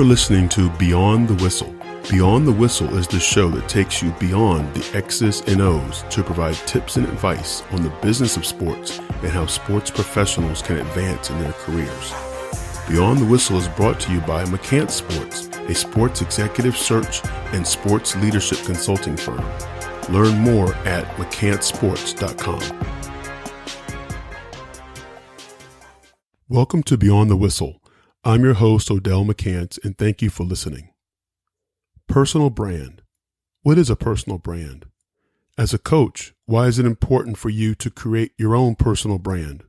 are listening to Beyond the Whistle. Beyond the Whistle is the show that takes you beyond the X's and O's to provide tips and advice on the business of sports and how sports professionals can advance in their careers. Beyond the Whistle is brought to you by McKeefery Sports, a sports executive search and sports leadership consulting firm. Learn more at McKeeferysports.com. Welcome to Beyond the Whistle. I'm your host, Odell McCants, and thank you for listening. Personal brand. What is a personal brand? As a coach, why is it important for you to create your own personal brand?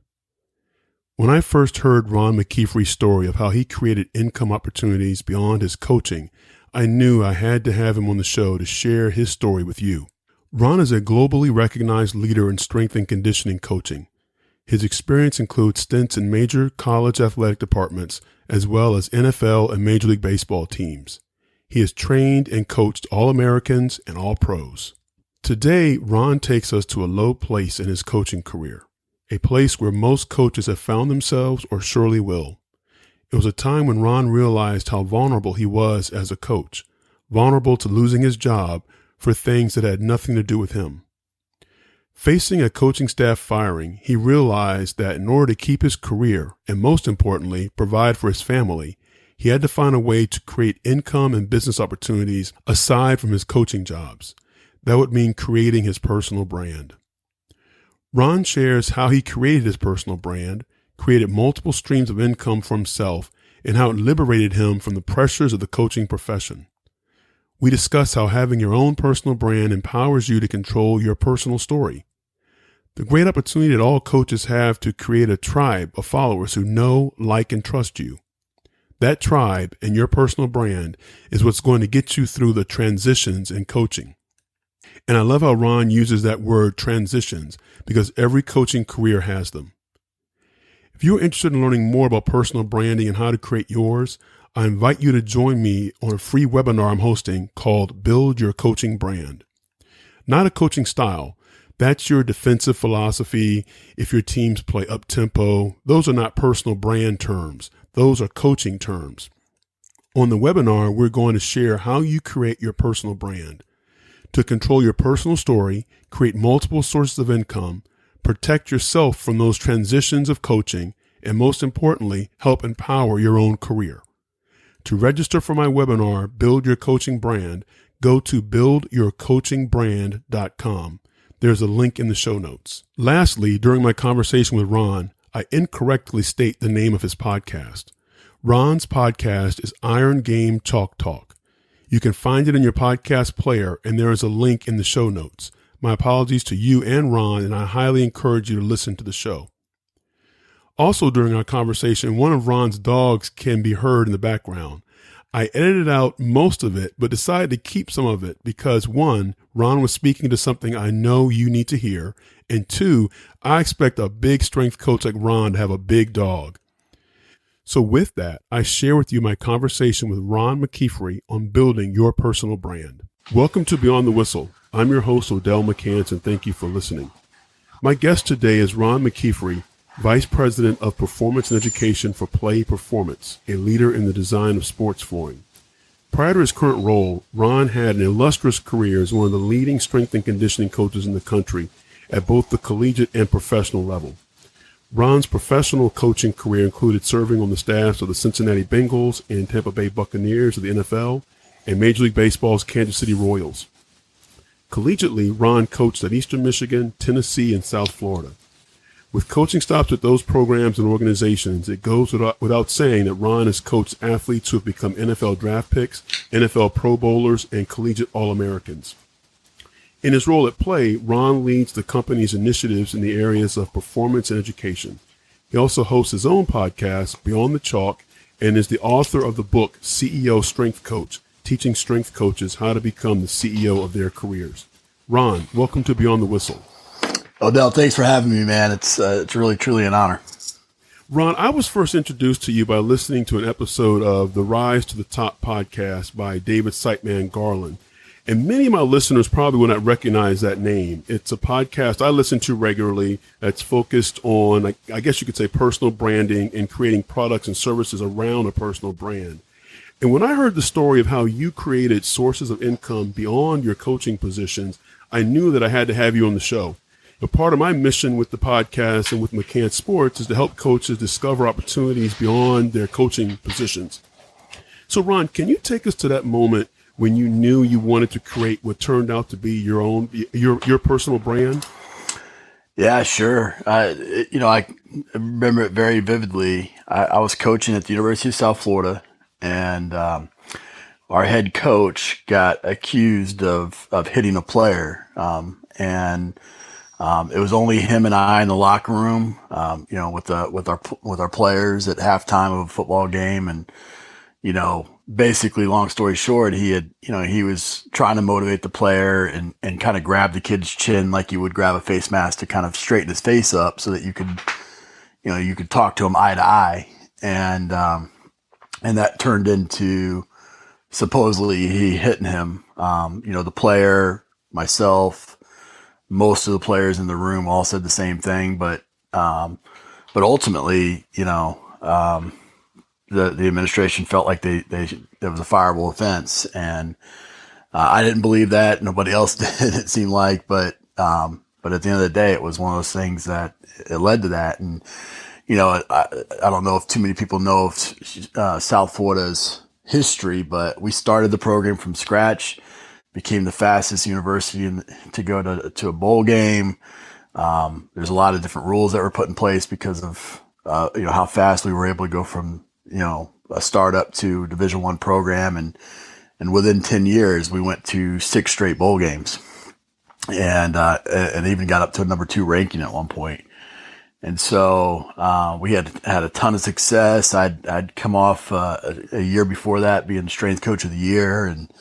When I first heard Ron McKeefery's story of how he created income opportunities beyond his coaching, I knew I had to have him on the show to share his story with you. Ron is a globally recognized leader in strength and conditioning coaching. His experience includes stints in major college athletic departments, as well as NFL and Major League Baseball teams. He has trained and coached All-Americans and All-Pros. Today, Ron takes us to a low place in his coaching career, a place where most coaches have found themselves or surely will. It was a time when Ron realized how vulnerable he was as a coach, vulnerable to losing his job for things that had nothing to do with him. Facing a coaching staff firing, he realized that in order to keep his career, and most importantly, provide for his family, he had to find a way to create income and business opportunities aside from his coaching jobs. That would mean creating his personal brand. Ron shares how he created his personal brand, created multiple streams of income for himself, and how it liberated him from the pressures of the coaching profession. We discuss how having your own personal brand empowers you to control your personal story. The great opportunity that all coaches have to create a tribe of followers who know, like, and trust you. That tribe and your personal brand is what's going to get you through the transitions in coaching. And I love how Ron uses that word transitions because every coaching career has them. If you're interested in learning more about personal branding and how to create yours, I invite you to join me on a free webinar I'm hosting called Build Your Coaching Brand. Not a coaching style. That's your defensive philosophy. If your teams play up-tempo, those are not personal brand terms. Those are coaching terms. On the webinar, we're going to share how you create your personal brand. To control your personal story, create multiple sources of income, protect yourself from those transitions of coaching, and most importantly, help empower your own career. To register for my webinar, Build Your Coaching Brand, go to buildyourcoachingbrand.com. There's a link in the show notes. Lastly, during my conversation with Ron, I incorrectly state the name of his podcast. Ron's podcast is Iron Game Chalk Talk. You can find it in your podcast player, and there is a link in the show notes. My apologies to you and Ron, and I highly encourage you to listen to the show. Also, during our conversation, one of Ron's dogs can be heard in the background. I edited out most of it, but decided to keep some of it because, one, Ron was speaking to something I know you need to hear, and two, I expect a big strength coach like Ron to have a big dog. So with that, I share with you my conversation with Ron McKeefery on building your personal brand. Welcome to Beyond the Whistle. I'm your host, Odell McCants, and thank you for listening. My guest today is Ron McKeefery, Vice President of Performance and Education for PLAE Performance, a leader in the design of sports flooring. Prior to his current role, Ron had an illustrious career as one of the leading strength and conditioning coaches in the country at both the collegiate and professional level. Ron's professional coaching career included serving on the staffs of the Cincinnati Bengals and Tampa Bay Buccaneers of the NFL and Major League Baseball's Kansas City Royals. Collegiately, Ron coached at Eastern Michigan, Tennessee, and South Florida. With coaching stops at those programs and organizations, it goes without saying that Ron has coached athletes who have become NFL draft picks, NFL Pro Bowlers, and collegiate All-Americans. In his role at PLAE, Ron leads the company's initiatives in the areas of performance and education. He also hosts his own podcast, Beyond the Chalk, and is the author of the book, CEO Strength Coach, teaching strength coaches how to become the CEO of their careers. Ron, welcome to Beyond the Whistle. Odell, thanks for having me, man. It's really, truly an honor. Ron, I was first introduced to you by listening to an episode of the Rise to the Top podcast by David Sightman Garland. And many of my listeners probably will not recognize that name. It's a podcast I listen to regularly that's focused on, I guess you could say, personal branding and creating products and services around a personal brand. And when I heard the story of how you created sources of income beyond your coaching positions, I knew that I had to have you on the show. A part of my mission with the podcast and with McCann Sports is to help coaches discover opportunities beyond their coaching positions. So, Ron, can you take us to that moment when you knew you wanted to create what turned out to be your personal brand? Yeah, sure. I remember it very vividly. I was coaching at the University of South Florida, and our head coach got accused of hitting a player, and it was only him and I in the locker room, with our players at halftime of a football game. And, basically, long story short, he was trying to motivate the player and kind of grab the kid's chin like you would grab a face mask to kind of straighten his face up so that you could talk to him eye to eye. And that turned into supposedly he hitting him. The player, myself, most of the players in the room all said the same thing, but ultimately, the administration felt like there was a fireable offense, and I didn't believe that. Nobody else did, it seemed like, but at the end of the day, it was one of those things that it led to that. And I don't know if too many people know of South Florida's history, but we started the program from scratch. Became the fastest university to go to a bowl game. There's a lot of different rules that were put in place because of how fast we were able to go from a startup to Division I program, and within 10 years we went to 6 straight bowl games, and even got up to a number 2 ranking at one point. And so we had a ton of success. I'd come off a year before that being strength coach of the year, and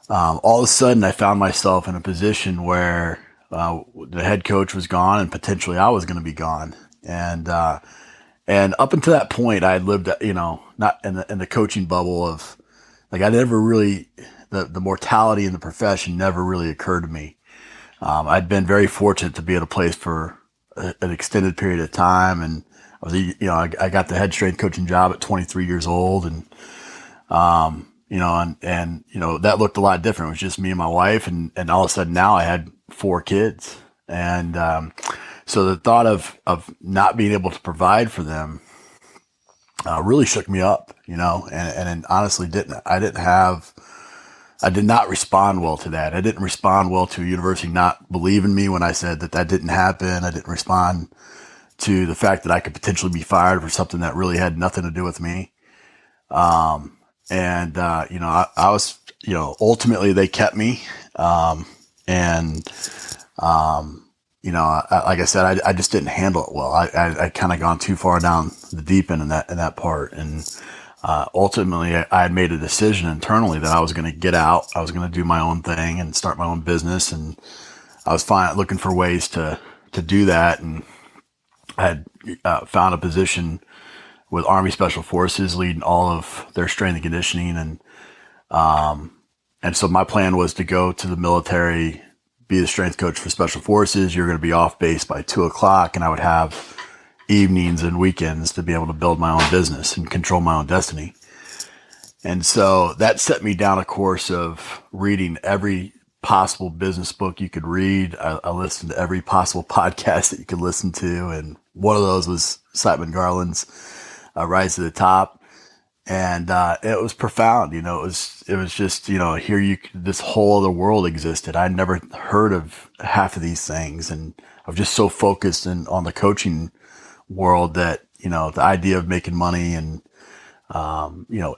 all of a sudden I found myself in a position where the head coach was gone and potentially I was going to be gone. And up until that point I had lived, not in the coaching bubble of, like, I never really, the mortality in the profession never really occurred to me. I'd been very fortunate to be at a place for an extended period of time. And I was, I got the head strength coaching job at 23 years old. And, that looked a lot different. It was just me and my wife. And all of a sudden now I had 4 kids. And, so the thought of not being able to provide for them, really shook me up, and honestly I did not respond well to that. I didn't respond well to a university not believing me when I said that didn't happen. I didn't respond to the fact that I could potentially be fired for something that really had nothing to do with me. I was, ultimately they kept me. Like I said, I just didn't handle it well. I kind of gone too far down the deep end in that part. And, ultimately I had made a decision internally that I was going to get out. I was going to do my own thing and start my own business. And I was looking for ways to do that. And I had found a position with Army Special Forces leading all of their strength and conditioning. And so my plan was to go to the military, be the strength coach for Special Forces. You're going to be off base by 2:00, and I would have evenings and weekends to be able to build my own business and control my own destiny. And so that set me down a course of reading every possible business book you could read. I listened to every possible podcast that you could listen to. And one of those was Simon Garland's Rise to the Top. And it was profound. It was just, this whole other world existed. I'd never heard of half of these things. And I was just so focused on the coaching world that, the idea of making money and,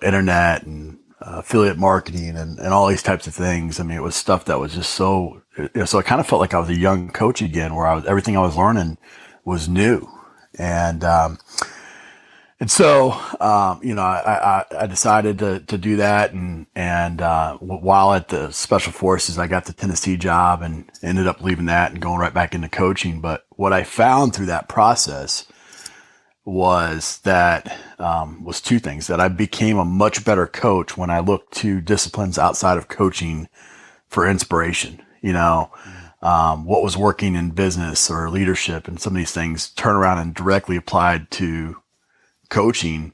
internet and affiliate marketing and all these types of things. I mean, it was stuff that was just so I kind of felt like I was a young coach again, where everything I was learning was new. And so, I decided to do that. And while at the Special Forces, I got the Tennessee job and ended up leaving that and going right back into coaching. But what I found through that process was that, was 2 things: that I became a much better coach when I looked to disciplines outside of coaching for inspiration. What was working in business or leadership and some of these things, turn around and directly applied to coaching,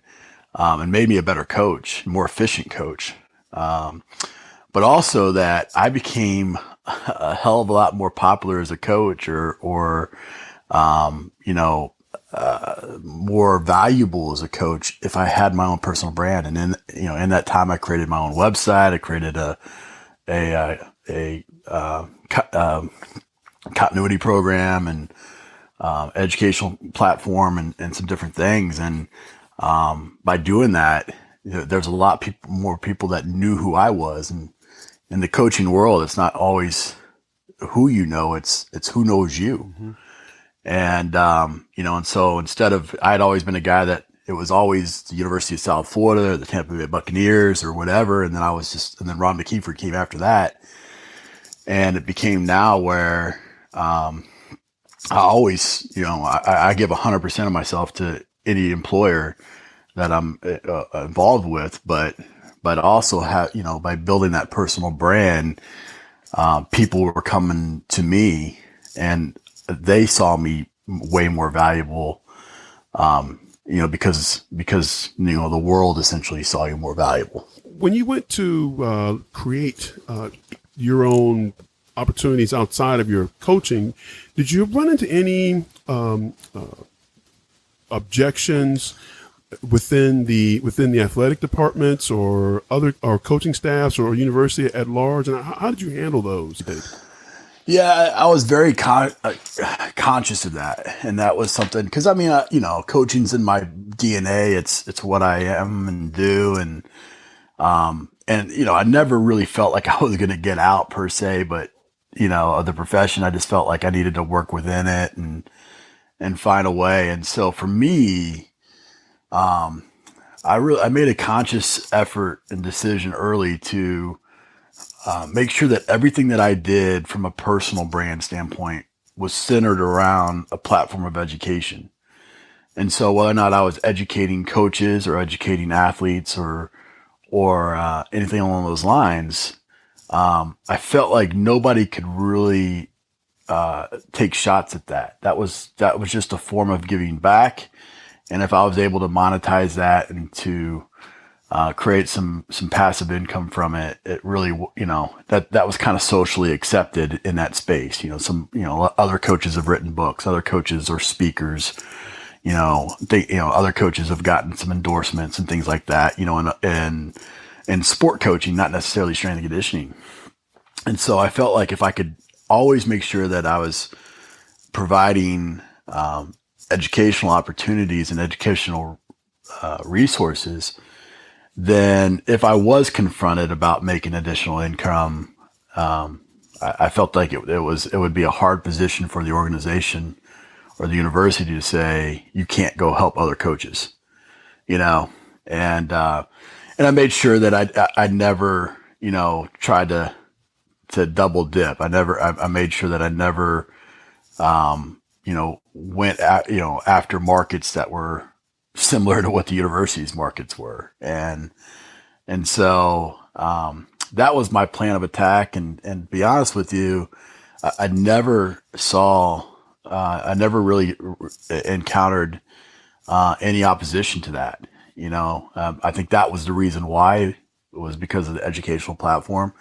and made me a better coach, more efficient coach. But also that I became a hell of a lot more popular as a coach, or more valuable as a coach if I had my own personal brand. And in that time, I created my own website. I created a continuity program and educational platform and some different things. And by doing that, there's a lot more people that knew who I was. And in the coaching world, it's not always who you know, it's who knows you. Mm-hmm. And, and so instead of, I'd always been a guy that it was always the University of South Florida, or the Tampa Bay Buccaneers or whatever. And then and then Ron McKeefery came after that. And it became now where, I always, I give 100% of myself to any employer that I'm involved with, but also by building that personal brand, people were coming to me and they saw me way more valuable, because the world essentially saw you more valuable. When you went to create your own opportunities outside of your coaching, did you run into any objections within the athletic departments or coaching staffs or university at large? And how did you handle those? Yeah, I was very conscious of that, and that was something because coaching's in my DNA. It's what I am and do, and I never really felt like I was going to get out per se, but of the profession, I just felt like I needed to work within it and find a way. And so for me, I made a conscious effort and decision early to make sure that everything that I did from a personal brand standpoint was centered around a platform of education. And so whether or not I was educating coaches or educating athletes or anything along those lines, I felt like nobody could really take shots at that. That was just a form of giving back. And if I was able to monetize that and to create some passive income from it, it really, that was kind of socially accepted in that space. Other coaches have written books, other coaches are speakers, other coaches have gotten some endorsements and things like that, and sport coaching, not necessarily strength and conditioning. And so I felt like if I could always make sure that I was providing, educational opportunities and educational, resources, then if I was confronted about making additional income, I felt like it would be a hard position for the organization or the university to say, you can't go help other coaches, and I made sure that I never, tried to double dip. I made sure that I never, went after markets that were similar to what the university's markets were. And so, that was my plan of attack. And to be honest with you, I never really encountered, any opposition to that. I think that was the reason why. It was because of the educational platform,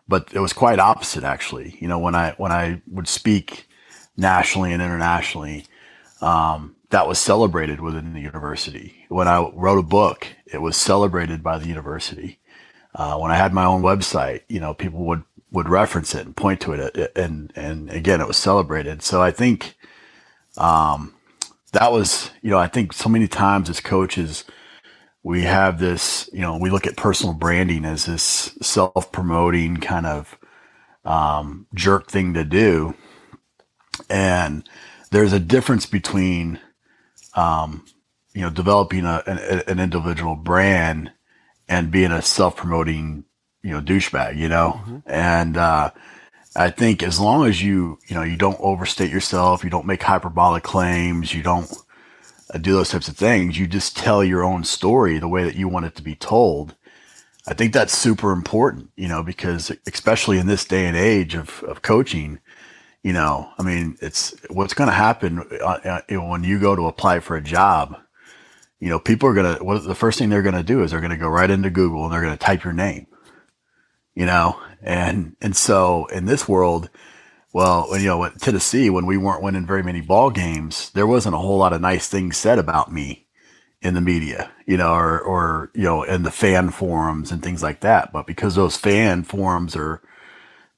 but it was quite opposite actually. When I would speak nationally and internationally, that was celebrated within the university. When I wrote a book, it was celebrated by the university. When I had my own website, people would reference it and point to it, and again, it was celebrated. So I think, that was, I think so many times as coaches, we have this, we look at personal branding as this self-promoting kind of, jerk thing to do. And there's a difference between, developing an individual brand and being a self-promoting, douchebag, Mm-hmm. and, I think as long as you don't overstate yourself, you don't make hyperbolic claims, you don't do those types of things, you just tell your own story the way that you want it to be told. I think that's super important, because especially in this day and age of coaching, it's what's going to happen when you go to apply for a job. people are the first thing they're going to do is they're going to go right into Google and they're going to type your name, and so in this world, well, at Tennessee, when we weren't winning very many ball games, there wasn't a whole lot of nice things said about me in the media, or in the fan forums and things like that. But because those fan forums are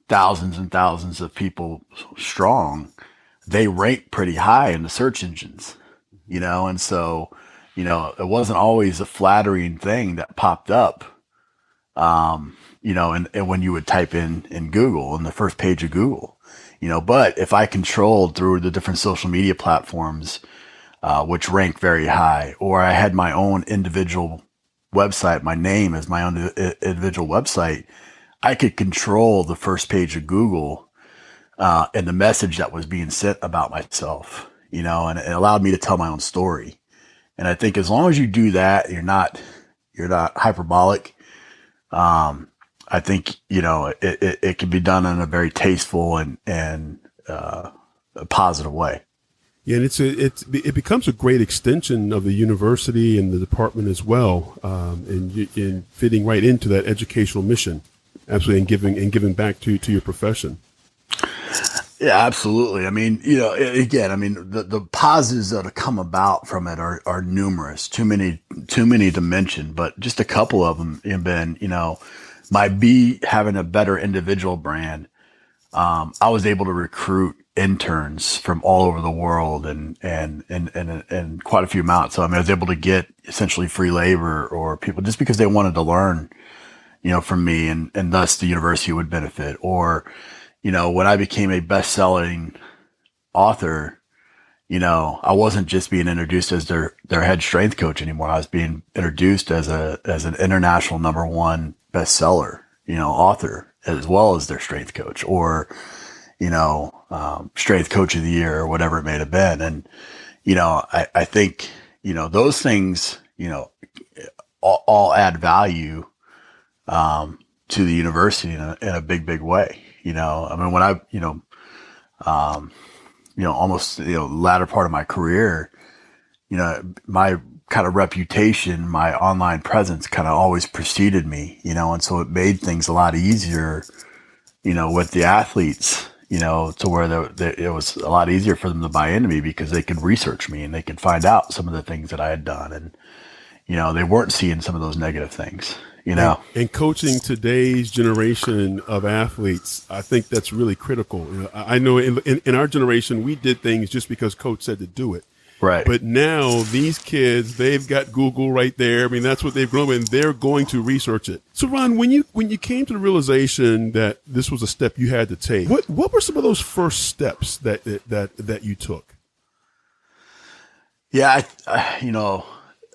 thousands and thousands of people strong, they rank pretty high in the search engines, and so, it wasn't always a flattering thing that popped up, and when you would type in Google, in the first page of Google, but if I controlled through the different social media platforms, which rank very high, or I had my own individual website, my name as my own individual website, I could control the first page of Google, and the message that was being sent about myself, and it allowed me to tell my own story. And I think as long as you do that, you're not hyperbolic. I think, it can be done in a very tasteful and a positive way. Yeah, and it becomes a great extension of the university and the department as well, in fitting right into that educational mission, absolutely, and giving back to your profession. Yeah, absolutely. I mean, the positives that have come about from it are numerous, too many to mention, but just a couple of them have been, having a better individual brand. I was able to recruit interns from all over the world and quite a few amounts. So, I was able to get essentially free labor or people just because they wanted to learn, from me, and thus the university would benefit. Or, when I became a best-selling author, I wasn't just being introduced as their head strength coach anymore. I was being introduced as an international #1 bestseller, author, as well as their strength coach, or, strength coach of the year, or whatever it may have been. And, I think, those things, all add value, to the university in a big, big way. When I, almost, latter part of my career, my kind of reputation, my online presence kind of always preceded me, and so it made things a lot easier, with the athletes, to where it was a lot easier for them to buy into me because they could research me and they could find out some of the things that I had done. And, they weren't seeing some of those negative things, And coaching today's generation of athletes, I think that's really critical. I know in our generation, we did things just because coach said to do it. Right. But now these kids, they've got Google right there. That's what they've grown, and they're going to research it. So, Ron, when you came to the realization that this was a step you had to take, what were some of those first steps that you took? Yeah,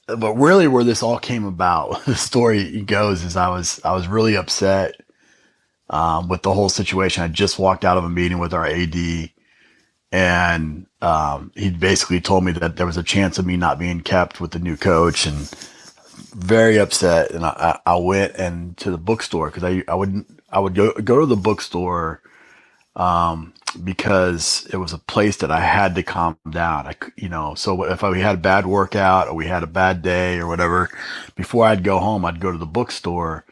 but really where this all came about, the story goes, is I was really upset with the whole situation. I just walked out of a meeting with our AD, and he basically told me that there was a chance of me not being kept with the new coach, and very upset. And I went to the bookstore because I would go to the bookstore because it was a place that I had to calm down. So if we had a bad workout or we had a bad day or whatever, before I'd go home, I'd go to the bookstore.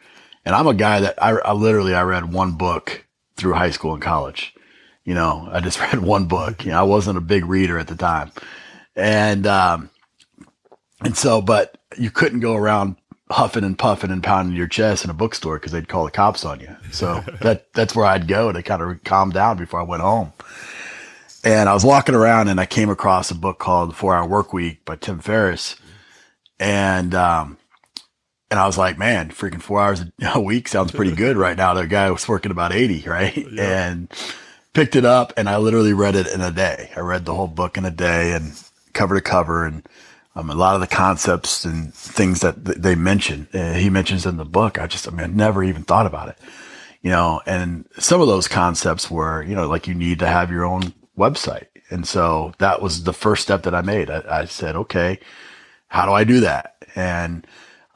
And I'm a guy that I read one book through high school and college. I just read one book. I wasn't a big reader at the time. And so, but you couldn't go around huffing and puffing and pounding your chest in a bookstore because they'd call the cops on you. So that's where I'd go to kind of calm down before I went home. And I was walking around and I came across a book called The 4-Hour Workweek by Tim Ferriss. And I was like, man, freaking 4 hours a week sounds pretty good right now. The guy was working about 80, right? Yeah. And picked it up and I literally read it in a day. I read the whole book in a day and cover to cover, and a lot of the concepts and things that they mention, he mentions in the book, I never even thought about it, and some of those concepts were, like you need to have your own website. And so that was the first step that I made. I said, okay, how do I do that? And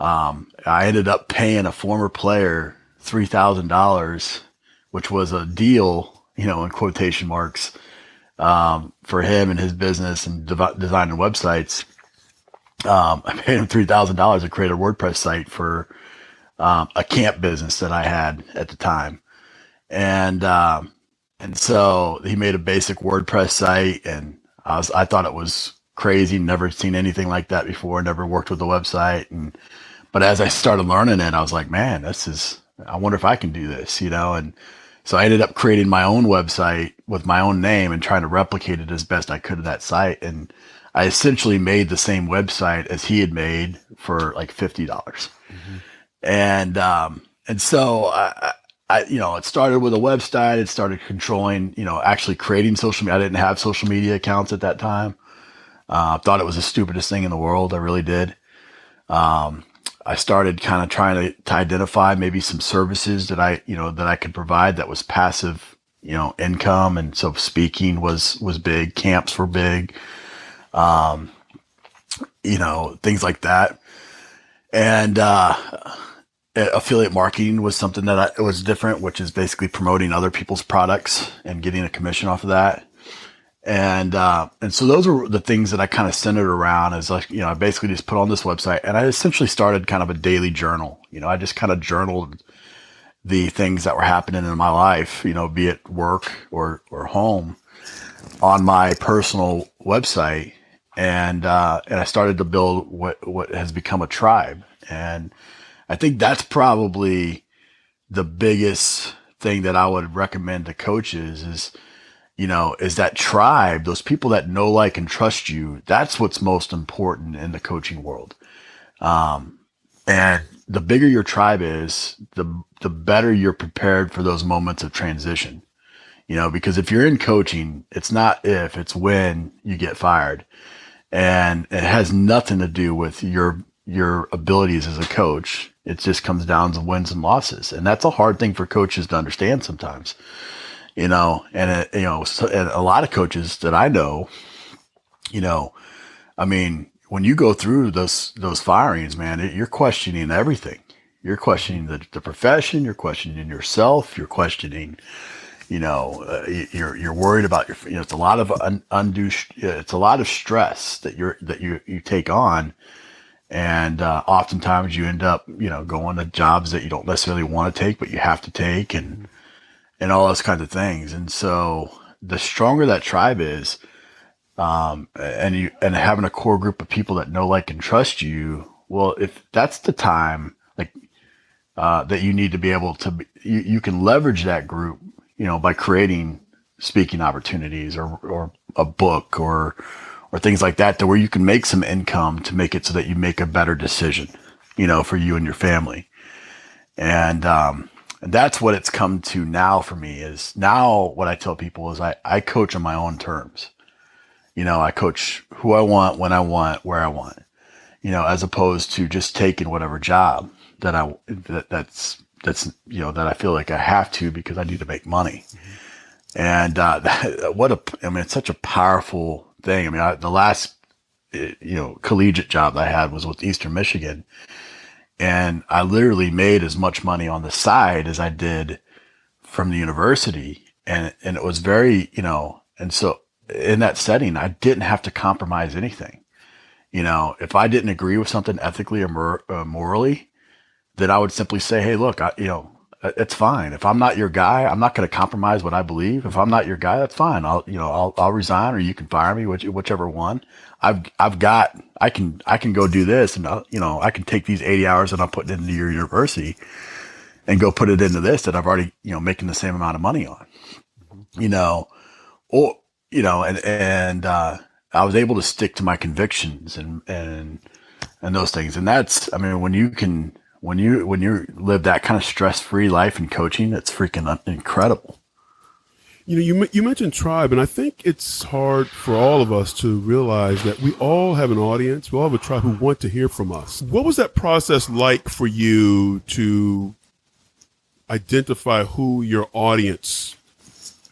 I ended up paying a former player $3,000, which was a deal, in quotation marks, for him and his business and designing websites. I paid him $3,000 to create a WordPress site for a camp business that I had at the time. And so he made a basic WordPress site, and I thought it was crazy. Never seen anything like that before. Never worked with a website. But as I started learning it, I was like, man, I wonder if I can do this, And so I ended up creating my own website with my own name and trying to replicate it as best I could of that site. And I essentially made the same website as he had made for like $50. Mm-hmm. And so it started with a website. It started controlling, actually creating social media. I didn't have social media accounts at that time. I thought it was the stupidest thing in the world. I really did. I started kind of trying to identify maybe some services that I could provide that was passive, income. And so speaking was big. Camps were big. Things like that. And, affiliate marketing was something that was different, which is basically promoting other people's products and getting a commission off of that. And so those were the things that I kind of centered around as like, I basically just put on this website, and I essentially started kind of a daily journal. I just kind of journaled the things that were happening in my life, be it work or home, on my personal website. And I started to build what has become a tribe. And I think that's probably the biggest thing that I would recommend to coaches is that tribe, those people that know, like, and trust you. That's what's most important in the coaching world. And the bigger your tribe is, the better you're prepared for those moments of transition. Because if you're in coaching, it's not if, it's when you get fired. And it has nothing to do with your abilities as a coach. It just comes down to wins and losses. And that's a hard thing for coaches to understand sometimes, and and a lot of coaches that I know, when you go through those firings, man, you're questioning everything. You're questioning the profession. You're questioning yourself. You're questioning, you're worried about your, it's a lot of it's a lot of stress that you take on. And oftentimes you end up, going to jobs that you don't necessarily want to take, but you have to take, and all those kinds of things. And so the stronger that tribe is, and having a core group of people that know, like, and trust you, well, if that's the time, like, that you need to be able to, you can leverage that group, by creating speaking opportunities or a book or things like that, to where you can make some income to make it so that you make a better decision, for you and your family. And that's what it's come to now for me. Is now what I tell people is I coach on my own terms. I coach who I want, when I want, where I want, as opposed to just taking whatever job that's that I feel like I have to because I need to make money. Mm-hmm. And it's such a powerful thing. The last, collegiate job I had was with Eastern Michigan, and I literally made as much money on the side as I did from the university. And it was very, and so in that setting, I didn't have to compromise anything. If I didn't agree with something ethically or morally, then I would simply say, hey, look, it's fine. If I'm not your guy, I'm not going to compromise what I believe. If I'm not your guy, that's fine. I'll resign, or you can fire me, whichever one. I can go do this, and I can take these 80 hours that I'm putting into your university and go put it into this that I've already, making the same amount of money on, and I was able to stick to my convictions and those things. And that's, when you live that kind of stress-free life in coaching, it's freaking incredible. You mentioned tribe, and I think it's hard for all of us to realize that we all have an audience. We all have a tribe who want to hear from us. What was that process like for you to identify who your audience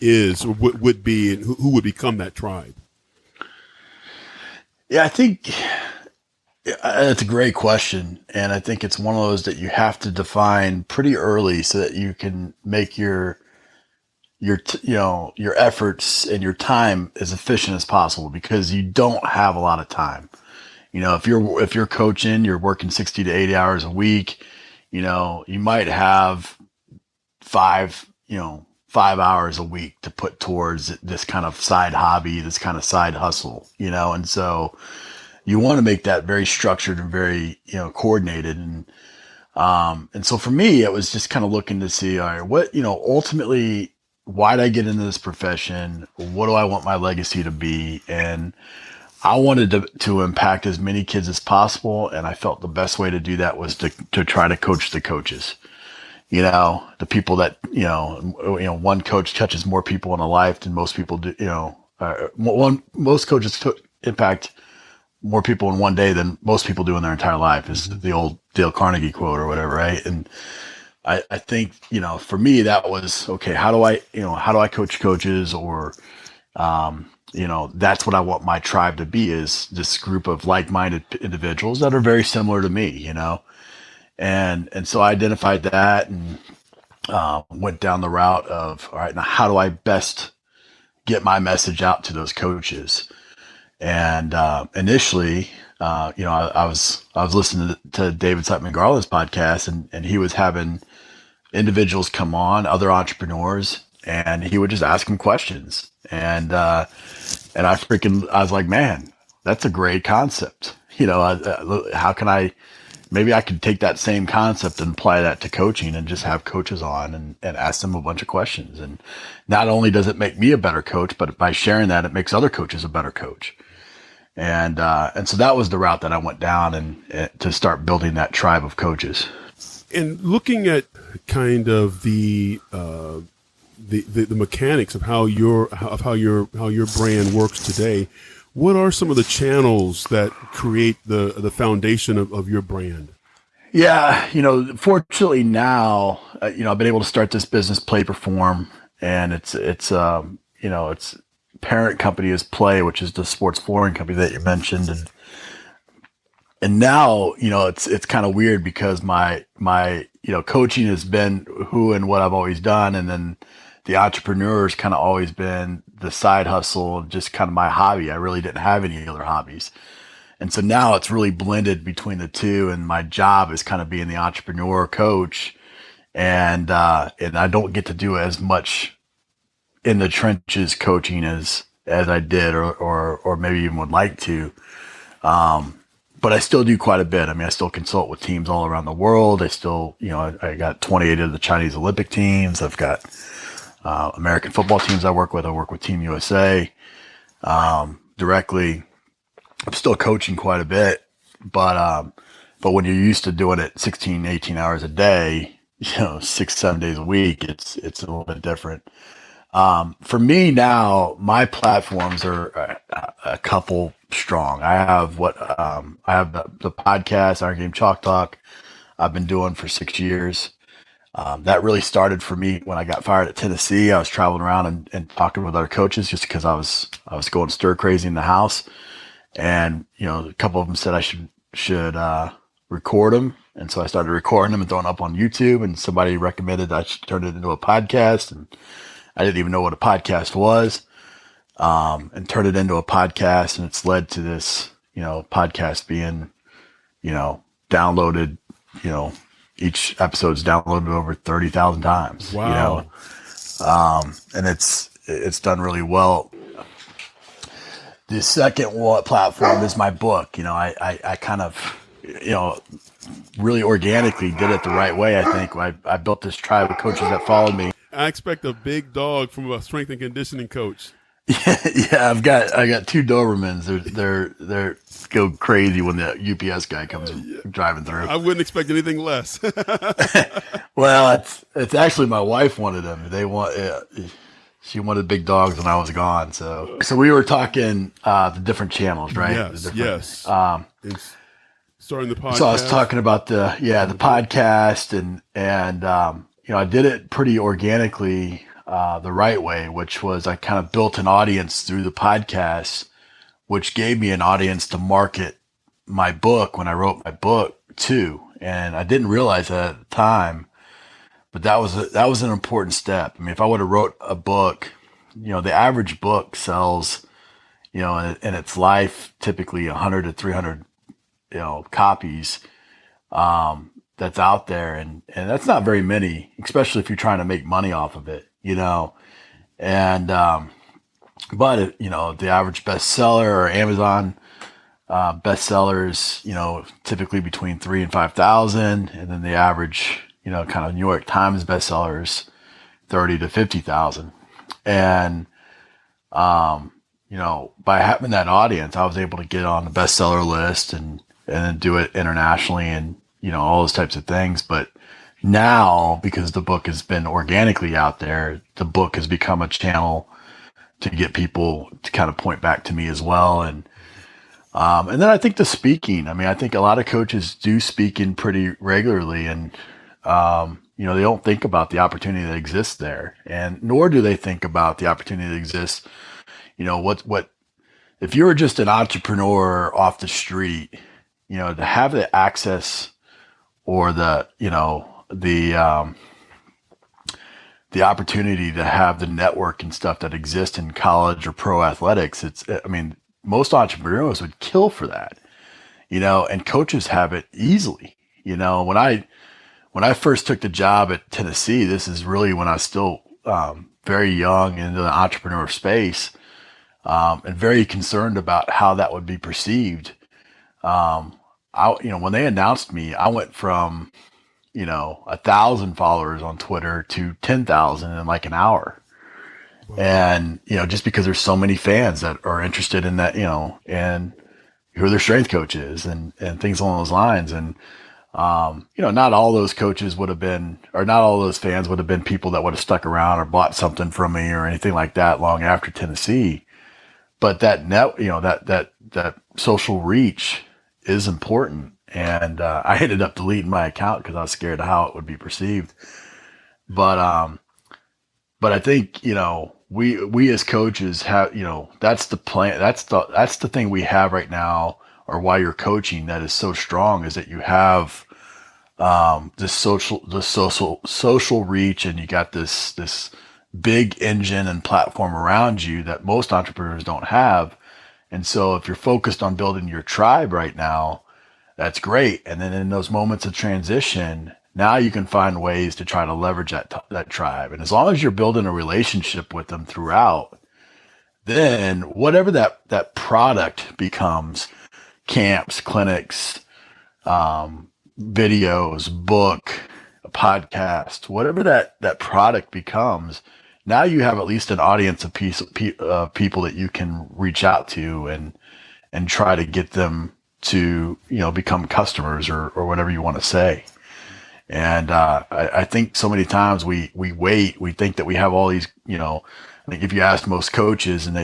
is, or would be, and who would become that tribe? Yeah, I think that's a great question. And I think it's one of those that you have to define pretty early so that you can make your efforts and your time as efficient as possible, because you don't have a lot of time. if you're coaching, you're working 60 to 80 hours a week, you might have 5 hours a week to put towards this kind of side hobby, this kind of side hustle, and so you want to make that very structured and very, coordinated. And so for me, it was just kind of looking to see, all right, what, ultimately, why did I get into this profession? What do I want my legacy to be? And I wanted to impact as many kids as possible. And I felt the best way to do that was to try to coach the coaches, the people that, one coach touches more people in a life than most people do, most coaches impact more people in one day than most people do in their entire life, is the old Dale Carnegie quote or whatever. Right. And I think, for me, that was, okay, how do I coach coaches? Or, that's what I want my tribe to be, is this group of like-minded individuals that are very similar to me, and so I identified that and, went down the route of, all right, now how do I best get my message out to those coaches? And, initially, I was listening to David Sutton Garland's podcast, and he was having individuals come on, other entrepreneurs, and he would just ask them questions. And I was like, man, that's a great concept. How can maybe I could take that same concept and apply that to coaching, and just have coaches on and ask them a bunch of questions. And not only does it make me a better coach, but by sharing that, it makes other coaches a better coach. And so that was the route that I went down, and to start building that tribe of coaches. And looking at kind of the mechanics of how your brand works today, what are some of the channels that create the foundation of your brand? Yeah, fortunately now, I've been able to start this business, PLAE Perform, and it's parent company is PLAE, which is the sports flooring company that you mentioned, and now, it's kind of weird, because my coaching has been who and what I've always done, and then the entrepreneur's kind of always been the side hustle, just kind of my hobby. I really didn't have any other hobbies. And so now it's really blended between the two, and my job is kind of being the entrepreneur coach. And I don't get to do as much in the trenches coaching as I did, or maybe even would like to. But I still do quite a bit. I mean, I still consult with teams all around the world. I still, I got 28 of the Chinese Olympic teams. I've got American football teams I work with. I work with Team USA directly. I'm still coaching quite a bit, but when you're used to doing it 16, 18 hours a day, 6, 7 days a week, it's a little bit different. For me now, my platforms are a couple strong. I have the podcast, Iron Game Chalk Talk, I've been doing for 6 years. That really started for me when I got fired at Tennessee. I was traveling around and talking with other coaches, just because I was going stir crazy in the house. And, a couple of them said I should record them. And so I started recording them and throwing them up on YouTube, and somebody recommended I should turn it into a podcast. And I didn't even know what a podcast was, and turned it into a podcast. And it's led to this, podcast being, downloaded, each episode's downloaded over 30,000 times. Wow. And it's done really well. The second platform is my book. I kind of, really organically did it the right way. I think I built this tribe of coaches that followed me. I expect a big dog from a strength and conditioning coach. Yeah, I got 2 Dobermans. They're go crazy when the UPS guy comes driving through. I wouldn't expect anything less. Well, it's actually my wife wanted them. She wanted big dogs when I was gone. So we were talking the different channels, right? Yes. Starting the podcast. So I was talking about the podcast, and I did it pretty organically, the right way, which was I kind of built an audience through the podcast, which gave me an audience to market my book when I wrote my book too. And I didn't realize that at the time, but that was an important step. I mean, if I would have wrote a book, the average book sells, in its life, typically 100 to 300 copies, that's out there. And that's not very many, especially if you're trying to make money off of it, and, but the average bestseller or Amazon, bestsellers, typically between 3,000 and 5,000. And then the average, kind of New York Times bestsellers, 30 to 50,000. And, by having that audience, I was able to get on the bestseller list and then do it internationally and, all those types of things. But now, because the book has been organically out there, the book has become a channel to get people to kind of point back to me as well. And then I think the speaking, I think a lot of coaches do speak in pretty regularly, and, they don't think about the opportunity that exists there, and nor do they think about the opportunity that exists. What if you were just an entrepreneur off the street, to have the access or the opportunity to have the network and stuff that exists in college or pro athletics. Most entrepreneurs would kill for that, and coaches have it easily. When I first took the job at Tennessee, this is really when I was still, very young into the entrepreneur space, and very concerned about how that would be perceived. When they announced me, I went from, 1,000 followers on Twitter to 10,000 in like an hour. Wow. And, just because there's so many fans that are interested in that, and who their strength coach is and things along those lines. And, not all those coaches would have been, or not all those fans would have been people that would have stuck around or bought something from me or anything like that long after Tennessee. But that that social reach is important. And, I ended up deleting my account because I was scared of how it would be perceived. But I think, we as coaches have, that's the plan. That's the thing we have right now, or why you're coaching that is so strong, is that you have, this social reach, and you got this big engine and platform around you that most entrepreneurs don't have. And so if you're focused on building your tribe right now, that's great. And then in those moments of transition, now you can find ways to try to leverage that tribe. And as long as you're building a relationship with them throughout, then whatever that product becomes, camps, clinics, videos, book, a podcast, whatever that product becomes, now you have at least an audience of people that you can reach out to and try to get them to, become customers or whatever you want to say. And, I think so many times we wait, we think that we have all these, I think if you asked most coaches and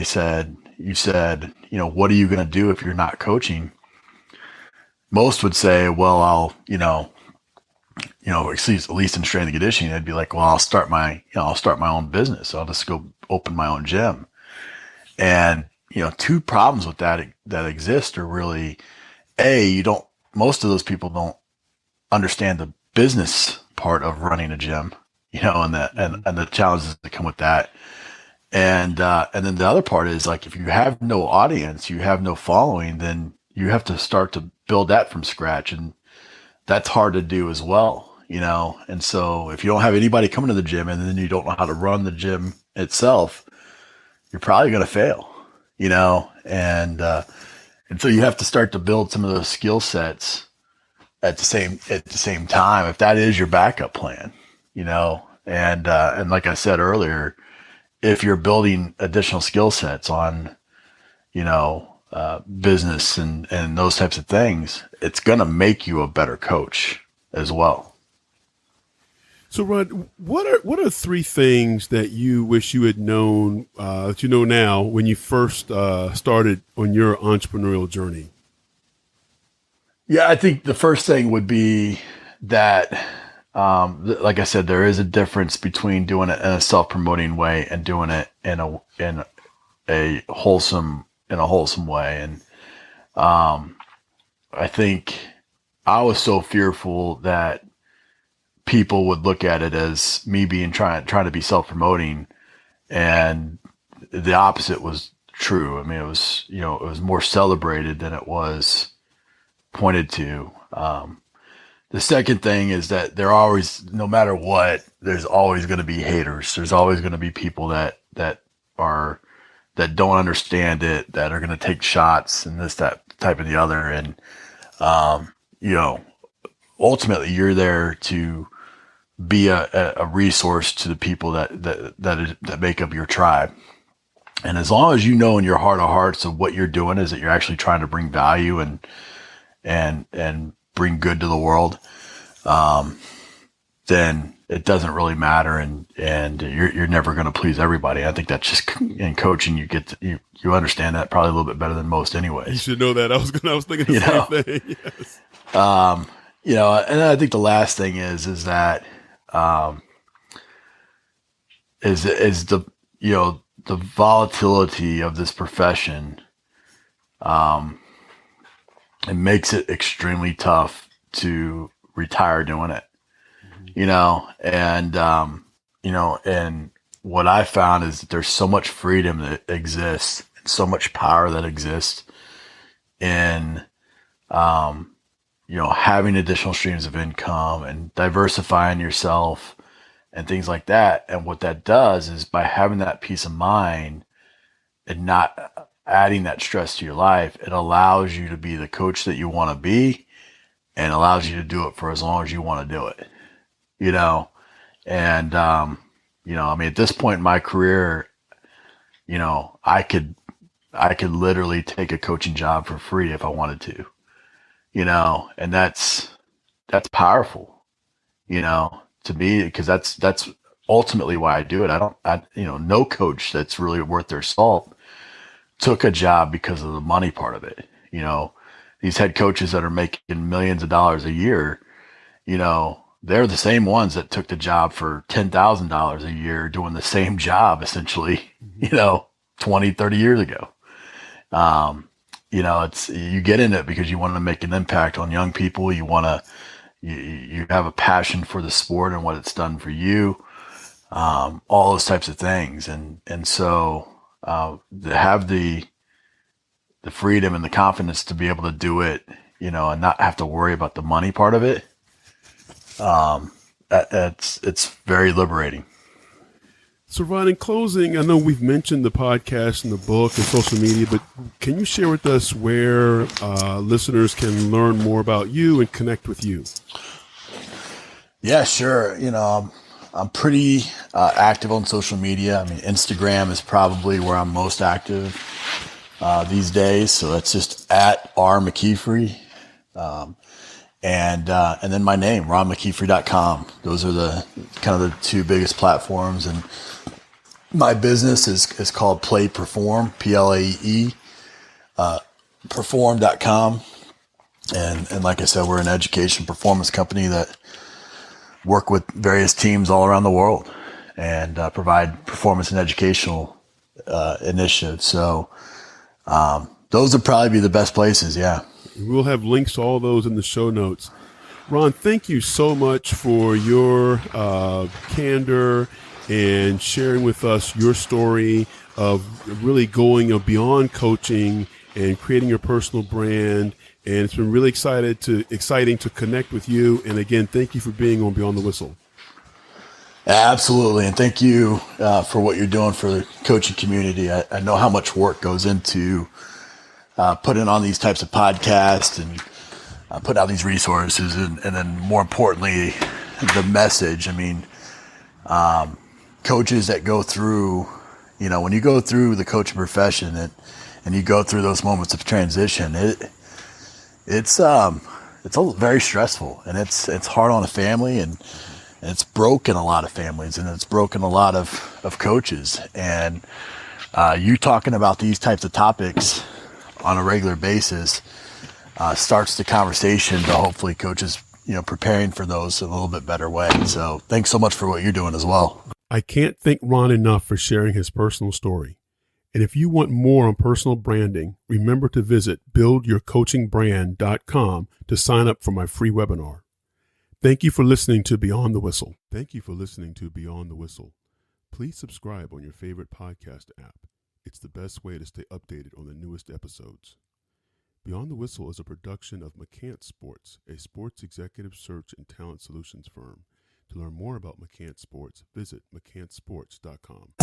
you said, what are you going to do if you're not coaching? Most would say, well, I'll, at least in strength and conditioning, they'd be like, well, I'll start my own business. I'll just go open my own gym. And, two problems with that exist are really, most of those people don't understand the business part of running a gym, and the challenges that come with that. And then the other part is, like, if you have no audience, you have no following, then you have to start to build that from scratch. And that's hard to do as well, And so if you don't have anybody coming to the gym and then you don't know how to run the gym itself, you're probably going to fail, and so you have to start to build some of those skill sets at the same time, if that is your backup plan, and like I said earlier, if you're building additional skill sets on, business and those types of things, it's going to make you a better coach as well. So, Ron, what are three things that you wish you had known, that you know now, when you first started on your entrepreneurial journey? Yeah, I think the first thing would be that, like I said, there is a difference between doing it in a self-promoting way and doing it in a wholesome way. And I think I was so fearful that people would look at it as me being trying to be self-promoting, and the opposite was true. It was, it was more celebrated than it was pointed to. The second thing is that there always, no matter what, there's always going to be haters. There's always going to be people that don't understand it, that are going to take shots and this, that type of the other. And, you know, ultimately you're there to be a resource to the people that make up your tribe. And as long as you know in your heart of hearts of what you're doing is that you're actually trying to bring value and bring good to the world, then it doesn't really matter, and you're never going to please everybody. I think that's just in coaching. You understand that probably a little bit better than most, anyways. You should know that. I was thinking the same thing. Yes. You know, and I think the last thing is that is the, you know, the volatility of this profession. It makes it extremely tough to retire doing it, you know, and, you know, and what I found is that there's so much freedom that exists, so much power that exists in, you know, having additional streams of income and diversifying yourself and things like that. And what that does is, by having that peace of mind and not adding that stress to your life, it allows you to be the coach that you want to be, and allows you to do it for as long as you want to do it, you know? And, you know, I mean, at this point in my career, you know, I could literally take a coaching job for free if I wanted to, you know, and that's powerful, you know, to me, because that's ultimately why I do it. You know, no coach that's really worth their salt took a job because of the money part of it. You know, these head coaches that are making millions of dollars a year, you know, they're the same ones that took the job for $10,000 a year doing the same job, essentially, you know, 20, 30 years ago. You know, you get in it because you want to make an impact on young people. You have a passion for the sport and what it's done for you. All those types of things. And so, to have the freedom and the confidence to be able to do it, you know, and not have to worry about the money part of it, it's very liberating. So, Ron, in closing, I know we've mentioned the podcast and the book and social media, but can you share with us where listeners can learn more about you and connect with you? Yeah, sure. You know, I'm pretty active on social media. I mean, Instagram is probably where I'm most active these days. So that's just at McKeefery. And then my name, ronmckeefery.com. Those are the kind of the two biggest platforms. And my business is called PLAE Perform, PLAE, perform.com. And like I said, we're an education performance company that work with various teams all around the world and provide performance and educational initiatives. So those would probably be the best places. Yeah. We'll have links to all those in the show notes. Ron, thank you so much for your candor and sharing with us your story of really going beyond coaching and creating your personal brand. And it's been really exciting to connect with you. And again, thank you for being on Beyond the Whistle. Absolutely. And thank you for what you're doing for the coaching community. I know how much work goes into putting on these types of podcasts and putting out these resources. And then more importantly, the message. I mean, coaches that go through, you know, when you go through the coaching profession and you go through those moments of transition, it's very stressful, and it's hard on a family, and it's broken a lot of families, and it's broken a lot of coaches. And you talking about these types of topics on a regular basis starts the conversation to hopefully coaches, you know, preparing for those in a little bit better way. So thanks so much for what you're doing as well. I can't thank Ron enough for sharing his personal story. And if you want more on personal branding, remember to visit buildyourcoachingbrand.com to sign up for my free webinar. Thank you for listening to Beyond the Whistle. Thank you for listening to Beyond the Whistle. Please subscribe on your favorite podcast app. It's the best way to stay updated on the newest episodes. Beyond the Whistle is a production of McCants Sports, a sports executive search and talent solutions firm. To learn more about McCants Sports, visit mccantsports.com.